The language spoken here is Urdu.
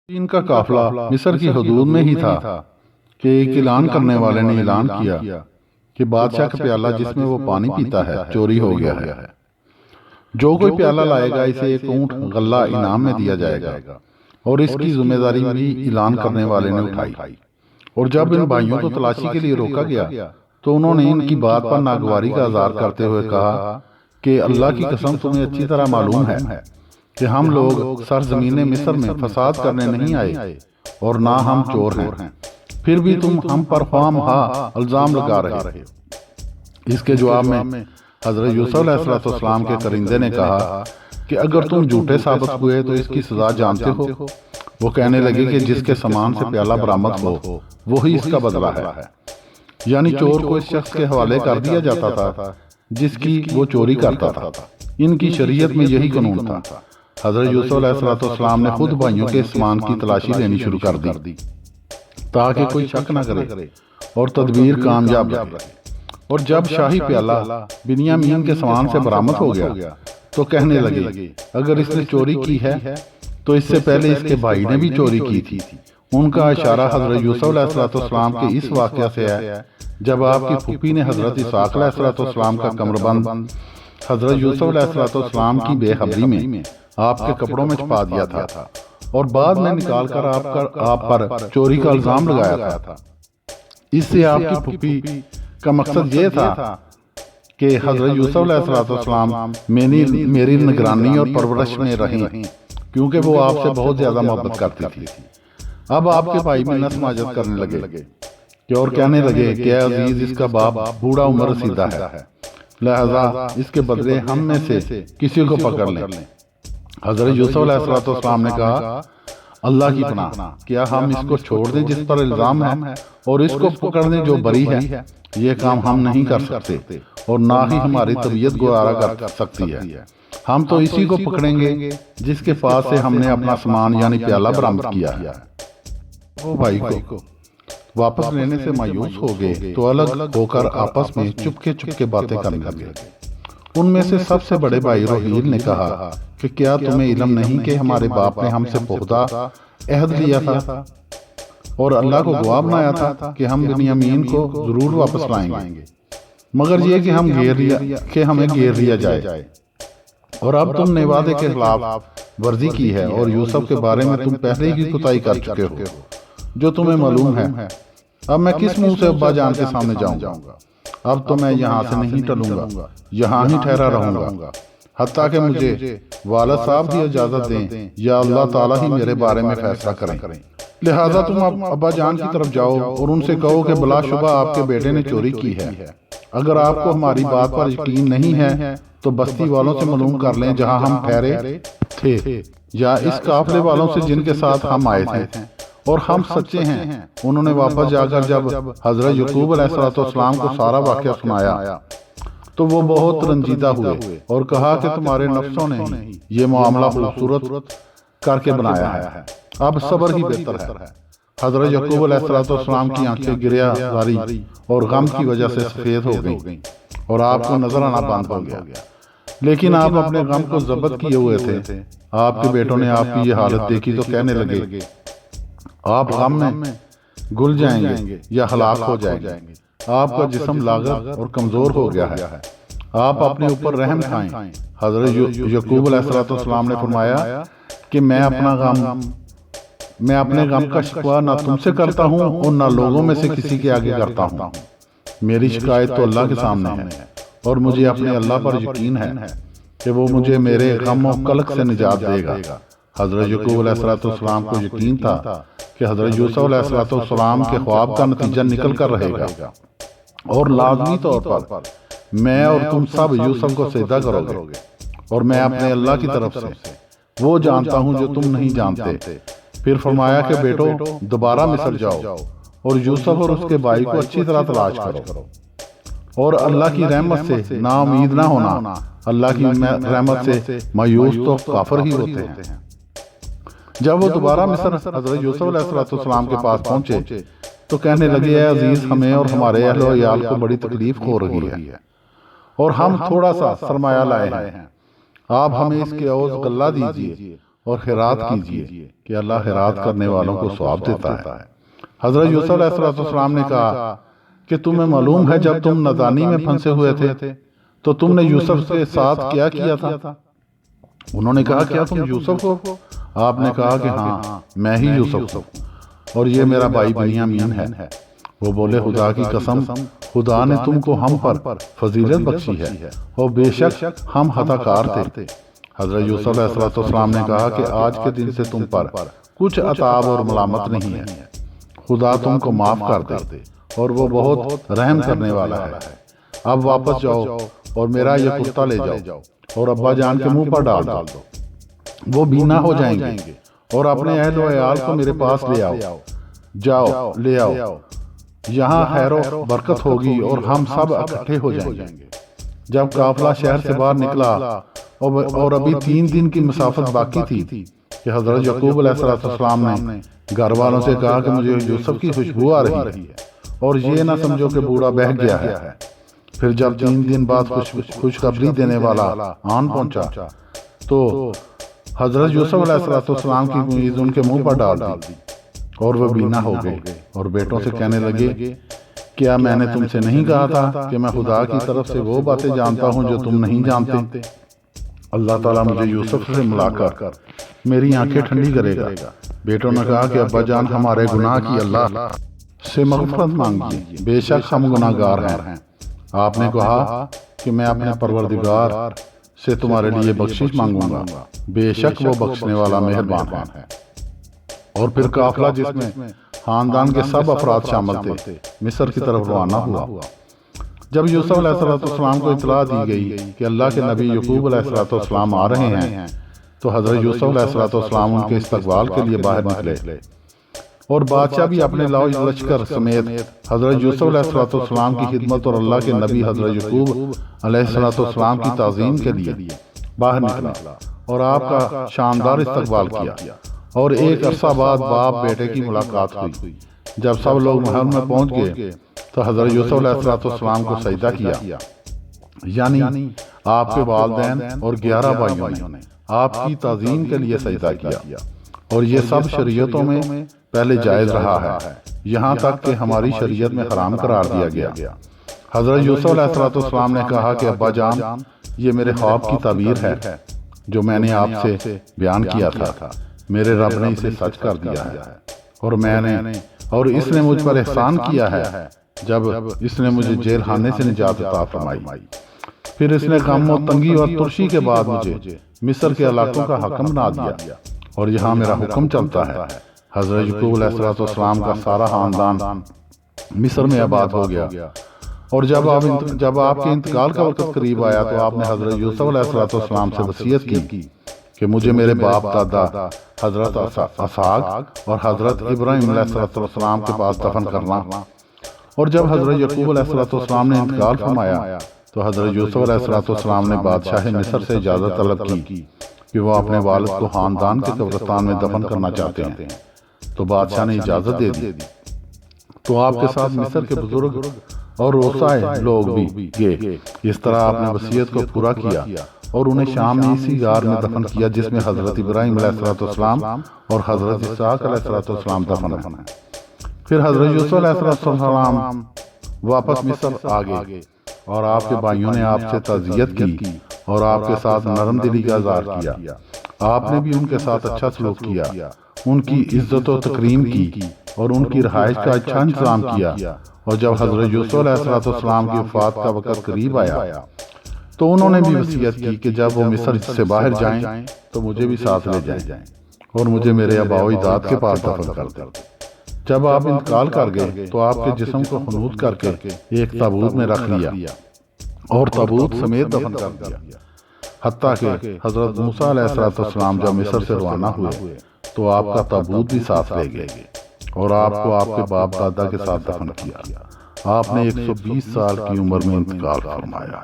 ان کا قافلہ مصر کی حدود میں ہی تھا کہ ایک اعلان کرنے والے نے اعلان کیا کہ بادشاہ کا پیالہ جس میں وہ پانی پیتا ہے چوری ہو گیا ہے۔ جو کوئی پیالہ لائے گا اسے ایک اونٹ غلہ انعام میں دیا جائے گا، اور اس کی ذمہ داری بھی اعلان کرنے والے نے اٹھائی۔ اور جب ان بھائیوں کو تلاشی کے لیے روکا گیا تو انہوں نے ان کی بات پر ناگواری کا اظہار کرتے ہوئے کہا کہ اللہ کی قسم تمہیں اچھی طرح معلوم ہے کہ ہم لوگ سرزمین مصر میں فساد کرنے نہیں آئے اور نہ ہم چور ہیں، پھر بھی تم ہم پر خواہ مخواہ الزام لگا رہے۔ اس کے جواب میں حضرت یوسف علیہ السلام کے کرندے نے کہا کہ اگر تم جھوٹے ثابت ہوئے تو اس کی سزا جانتے ہو؟ وہ کہنے لگے کہ جس کے سامان سے پیالہ برآمد ہو وہی اس کا بدلہ ہے، یعنی چور کو اس شخص کے حوالے کر دیا جاتا تھا جس کی وہ چوری کرتا تھا۔ ان کی شریعت میں یہی قانون تھا۔ حضرت یوسف علیہ السلام نے خود بھائیوں کے سامان کی تلاشی لینی شروع کر دی تاکہ کوئی شک نہ کرے اور تدبیر کامیاب رہے۔ اور جب شاہی پیالہ بنیامین کے سامان سے برآمد ہو گیا تو کہنے لگے اگر اس نے چوری کی ہے تو اس سے پہلے اس کے بھائی نے بھی چوری کی تھی۔ ان کا اشارہ حضرت یوسف علیہ السلام کے اس واقعہ سے ہے جب آپ کی پھوپھی نے حضرت اسحاق علیہ السلام کا کمربند حضرت یوسف علیہ السلام کی بے خبری میں آپ کے کپڑوں میں چھپا دیا تھا اور بعد میں نکال کر آپ پر چوری کا الزام لگایا تھا۔ اس سے آپ کی پھوپھی کا مقصد یہ تھا کہ حضرت یوسف علیہ السلام میری نگرانی اور پرورش میں رہیں، کیونکہ وہ آپ سے بہت زیادہ محبت کرتی تھی۔ اب آپ کے بھائی منت ماجت کرنے لگے کہ اور کہنے لگے کہ اے عزیز اس کا باپ بوڑھا عمر رسیدہ ہے، لہذا اس کے بدلے ہم میں سے کسی کو پکڑ لیں۔ حضرت یوسف علیہ السلام نے کہا اللہ کی پناہ، کیا ہم اس کو چھوڑ دیں جس پر الزام ہے اور اس کو پکڑ دیں جو بری ہے؟ یہ کام ہم نہیں کر سکتے اور نہ ہی ہماری طبیعت گوارا کر سکتی ہے۔ ہم تو اسی کو پکڑیں گے جس کے پاس سے ہم نے اپنا سامان یعنی پیالہ برآمد کیا ہے۔ وہ بھائی کو واپس لینے سے مایوس ہو گئے تو الگ ہو کر آپس میں چپکے باتیں کرنے لگے۔ ان میں سے سب سے بڑے بھائی روحیل نے کہا کہ کیا تمہیں علم نہیں کہ ہمارے باپ نے ہم سے پختہ عہد لیا تھا اور اللہ کو گواہ بنایا تھا کہ ہم بنیامین کو ضرور واپس لائیں گے، مگر یہ کہ ہمیں گھیر لیا جائے، اور اب تم نے وعدے کے خلاف ورزی کی ہے اور یوسف کے بارے میں تم پہلے ہی کوتاہی کر چکے ہو جو تمہیں معلوم ہے۔ اب میں کس منہ سے ابا جان کے سامنے جاؤں گا؟ اب تو میں یہاں سے نہیں ٹلوں گا، یہاں ہی ٹھہرا رہوں گا حتیٰ کہ مجھے والد صاحب کی اجازت دیں یا اللہ تعالیٰ ہی میرے بارے میں فیصلہ کریں۔ لہٰذا تم ابا جان کی طرف جاؤ اور ان سے کہو کہ بلا شبہ آپ کے بیٹے نے چوری کی ہے۔ اگر آپ کو ہماری بات پر یقین نہیں ہے تو بستی والوں سے معلوم کر لیں جہاں ہم ٹھہرے تھے یا اس قافلے والوں سے جن کے ساتھ ہم آئے تھے، اور ہم سچے ہیں۔ انہوں نے واپس جا کر جب حضرت یعقوب علیہ السلام کو سارا واقعہ سنایا تو وہ بہت رنجیدہ ہوئے اور کہا کہ تمہارے نفسوں نے یہ معاملہ خوبصورت کر کے بنایا ہے، اب صبر ہی بہتر ہے۔ حضرت یعقوب علیہ السلام کی آنکھیں گریہ زاری اور غم کی وجہ سے سفید ہو گئیں اور آپ کو نظر آنا بند ہو گیا، لیکن آپ اپنے غم کو ضبط کیے ہوئے تھے۔ آپ کے بیٹوں نے آپ کی یہ حالت دیکھی تو کہنے لگے آپ غم میں گل جائیں گے یا ہلاک ہو جائیں گے، آپ کا جسم لاغر اور کمزور ہو گیا ہے، آپ اپنے اوپر رحم کھائیں۔ حضرت یعقوب علیہ السلام نے فرمایا کہ میں اپنے غم کا شکوہ نہ تم سے کرتا ہوں اور نہ لوگوں میں سے کسی کے آگے کرتا ہوں، میری شکایت تو اللہ کے سامنے ہے، اور مجھے اپنے اللہ پر یقین ہے کہ وہ مجھے میرے غم و قلق سے نجات دے گا۔ حضرت یعقوب علیہ السلام کو یقین تھا کہ حضرت یوسف علیہ السلام کے خواب کا نتیجہ نکل کر رہے گا، اور لازمی طور پر میں اور تم سب یوسف کو سجدہ کرو گے، اور میں اپنے اللہ کی طرف سے وہ جانتا ہوں جو تم نہیں جانتے۔ پھر فرمایا کہ بیٹو دوبارہ مصر جاؤ اور یوسف اور اس کے بھائی کو اچھی طرح تلاش کرو، اور اللہ کی رحمت سے نا امید نہ ہونا، اللہ کی رحمت سے مایوس تو کافر ہی ہوتے ہیں۔ جب وہ دوبارہ مصر حضرت یوسف علیہ السلام کے پاس پہنچے تو کہنے لگے اے عزیز ہمیں اور ہمارے اہل و عیال کو بڑی تکلیف ہو رہی ہے اور ہم تھوڑا سا سرمایہ لائے ہیں، آپ ہمیں اس کے عوض غلہ دیجیے اور خیرات کیجیے کہ اللہ خیرات کرنے والوں کو ثواب دیتا ہے۔ حضرت یوسف علیہ السلام نے کہا کہ تمہیں معلوم ہے جب تم نادانی میں پھنسے ہوئے تھے تو تم نے یوسف کے ساتھ کیا کیا تھا؟ انہوں نے کہا کیا تم یوسف ہو؟ آپ نے کہا کہ ہاں میں ہی یوسف ہوں اور یہ میرا بھائی بنیامین ہے۔ وہ بولے خدا کی قسم، خدا نے تم کو ہم پر فضیلت بخشی ہے اور بے شک ہم خطا کار تھے۔ حضرت یوسف علیہ السلام نے کہا کہ آج کے دن سے تم پر کچھ عتاب اور ملامت نہیں ہے، خدا تم کو معاف کر دے اور وہ بہت رحم کرنے والا ہے۔ اب واپس جاؤ اور میرا یہ کرتا لے جاؤ اور ابا جان کے منہ پر ڈال دو، وہ بینا ہو جائیں گے، اور اپنے اہل و عیال کو میرے پاس لے آؤ، جاؤ لے آؤ، یہاں خیر و برکت ہوگی اور ہم سب اکٹھے ہو جائیں گے۔ جب قافلہ شہر سے باہر نکلا اور ابھی 3 دن کی مسافت باقی تھی کہ حضرت یعقوب علیہ السلام نے گھر والوں سے کہا کہ مجھے یوسف کی خوشبو آ رہی ہے اور یہ نہ سمجھو کہ بوڑھا بہہ گیا ہے۔ پھر جب 3 دن بعد خوشخبری دینے والا آن پہنچا تو حضرت یوسف علیہ السلام کی امید ان کے منہ پر ڈال دی اور وہ بینا ہو گئے اور بیٹوں سے کہنے لگے کیا میں نے تم سے نہیں کہا تھا کہ میں خدا کی طرف سے وہ باتیں جانتا ہوں جو تم نہیں جانتے؟ اللہ تعالیٰ مجھے یوسف سے ملا کر میری آنکھیں ٹھنڈی کرے گا۔ بیٹوں نے کہا کہ ابا جان ہمارے گناہ کی اللہ سے مغفرت مانگیے، بے شک ہم گناہ گار ہیں۔ آپ نے کہا کہ میں اپنے پروردگار سے تمہارے لیے بخشش مانگوں گا، بے شک وہ بخشنے والا مہربان ہے۔ اور پھر قافلہ جس میں خاندان کے سب افراد شامل تھے مصر کی طرف روانہ ہوا۔ جب یوسف علیہ السلام کو اطلاع دی گئی کہ اللہ کے نبی یعقوب علیہ السلام آ رہے ہیں تو حضرت یوسف علیہ السلام ان کے استقبال کے لیے باہر نکلے، اور بادشاہ بھی اپنے لاؤ لشکر سمیت حضرت یوسف علیہ السلام کی خدمت اور اللہ کے نبی حضرت یعقوب علیہ السلام کی تعظیم کے لیے باہر نکلا اور آپ کا شاندار استقبال کیا۔ اور ایک عرصہ بعد باپ بیٹے کی ملاقات ہوئی۔ جب سب لوگ محل میں پہنچ گئے تو حضرت یوسف علیہ السلام کو سجدہ کیا، یعنی آپ کے والدین اور 11 بھائیوں نے آپ کی تعظیم کے لیے سجدہ کیا، اور یہ سب شریعتوں میں پہلے جائز رہا ہے، یہاں تک کہ ہماری شریعت میں حرام قرار دیا گیا۔ حضرت یوسف علیہ السلام نے کہا کہ ابا جان یہ میرے خواب کی تعبیر ہے جو میں نے آپ سے بیان کیا تھا، میرے رب نے اسے سچ کر دیا ہے اور اس نے مجھ پر احسان کیا ہے جب اس نے مجھے جیل خانے سے نجات عطا فرمائی۔ پھر اس نے غم و تنگی اور ترشی کے بعد مجھے مصر کے علاقوں کا حکم بنا دیا اور یہاں میرا حکم چلتا ہے۔ حضرت یعقوب علیہ السلام کا سارا خاندان مصر میں آباد ہو گیا، اور جب آپ کے انتقال کا وقت قریب آیا تو آپ نے حضرت یوسف علیہ السلام سے وصیت کی کہ مجھے میرے باپ دادا حضرت اسحاق اور حضرت ابراہیم علیہ السلام کے پاس دفن کرنا۔ اور جب حضرت یعقوب علیہ السلام نے انتقال فرمایا تو حضرت یوسف علیہ السلام نے بادشاہ مصر سے اجازت طلب کی کہ وہ اپنے والد کو خاندان کے قبرستان میں دفن کرنا چاہتے ہیں، تو بادشاہ نے اجازت دے دی۔ تو آپ کے ساتھ مصر کے بزرگ اور روسائے لوگ بھی گئے۔ اس طرح آپ نے وصیت کو پورا کیا اور انہیں شام میں اسی غار میں دفن کیا جس میں حضرت ابراہیم علیہ السلام اور حضرت اسحاق علیہ السلام دفن ہیں۔ پھر حضرت یوسف علیہ السلام واپس مصر آ گئے اور آپ کے بھائیوں نے آپ سے تعزیت کی اور آپ کے ساتھ نرم دلی کا اظہار کیا۔ آپ نے بھی ان کے ساتھ اچھا سلوک کیا، ان کی عزت و تکریم کی اور ان کی رہائش کا اچھا انتظام کیا۔ اور جب حضرت یوسف علیہ السلام کی وفات کا وقت قریب آیا تو انہوں نے بھی وصیت کی کہ جب وہ مصر سے باہر جائیں تو مجھے بھی ساتھ لے جائیں اور مجھے میرے آباء و اجداد کے پاس دفن کر دیں۔ جب آپ انتقال کر گئے تو آپ کے جسم کو خنوط کر کے ایک تابوت میں رکھ لیا اور تابوت سمیت دفن کر دیا، حتیٰ کہ حضرت موسیٰ علیہ السلام جب مصر سے روانہ ہوئے تو آپ کا تابوت بھی ساتھ لے گئے اور آپ کو آپ کے باپ دادا کے ساتھ دفن کیا۔ آپ نے 120 سال کی عمر میں انتقال فرمایا۔